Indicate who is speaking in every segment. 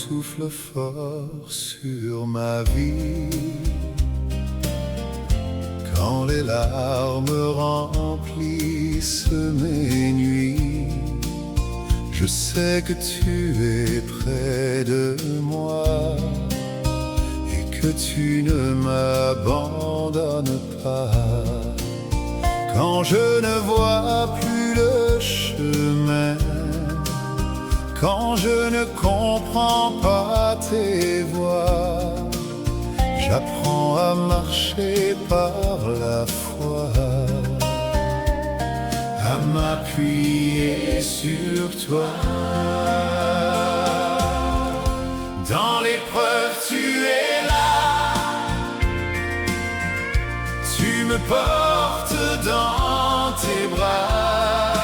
Speaker 1: souffle fort sur ma vie. Quand les larmes remplissent mes nuits, je sais que tu es près de moi et que tu ne m'abandonnes pas. Quand je ne vois plus le chemin, quand je ne comprends pas tes voies, j'apprends à marcher par la foi, à m'appuyer sur toi. Dans l'épreuve, tu es là, tu me portes dans tes bras,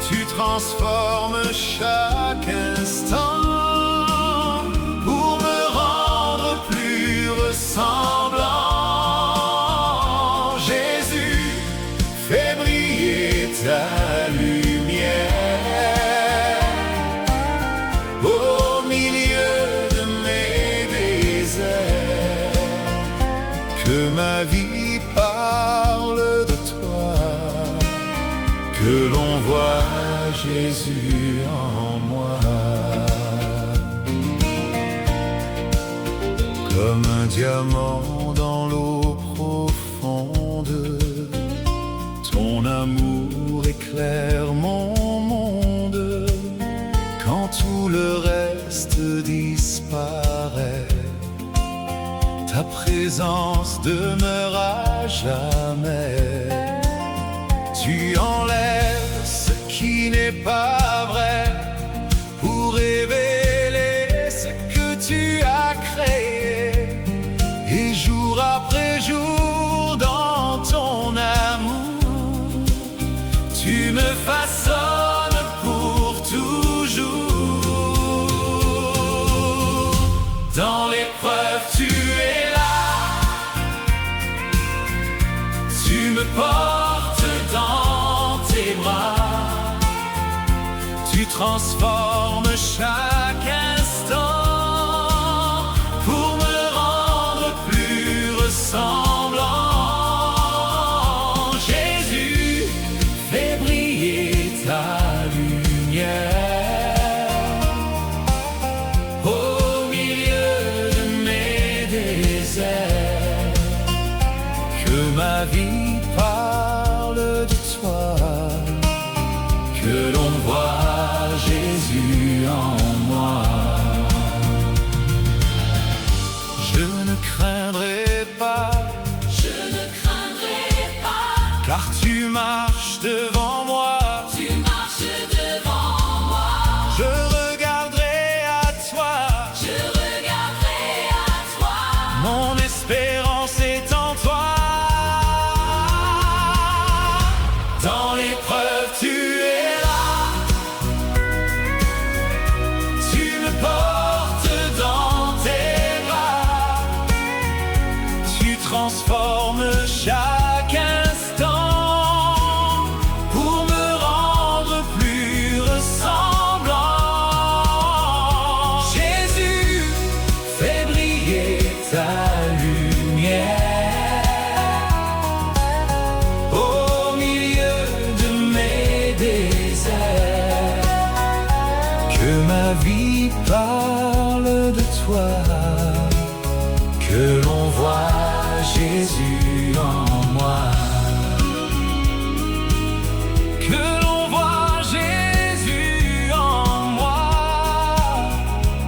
Speaker 1: tu transformes chaque instant pour me rendre plus ressemblant. Jésus, fais briller ta lumière au milieu de mes déserts. Que ma vie parle de toi, que l'on voit Jésus en moi. Comme un diamant dans l'eau profonde, ton amour éclaire mon monde. Quand tout le reste disparaît, ta présence demeure à jamais. Tu enlèves ce qui n'est pas vrai pour révéler ce que tu as créé. Et jour après jour dans ton amour, tu me façonnes pour toujours. Dans l'épreuve, tu es là, tu me portes dans tes bras, tu transformes chaque instant pour me rendre plus ressemblant. Jésus, fais briller ta lumière au milieu de mes déserts. Que ma vie parle de toi, que l'on voit Jésus en moi. Je ne craindrai pas, car tu marches devant moi. Je regarderai à toi, mon espérance est en toi. Dans l'épreuve, tu es là, tu me portes dans tes bras, tu transformes chaque instant pour me rendre plus ressemblant. Jésus, fais briller ta lumière au milieu de mes déserts. Que ma vie parle de toi, que l'on voit Jésus en moi. Que l'on voit Jésus en moi.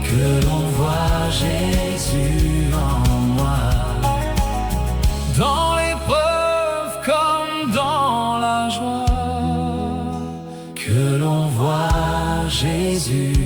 Speaker 1: Que l'on voit Jésus en moi. Dans l'épreuve comme dans la joie, que l'on voit Jésus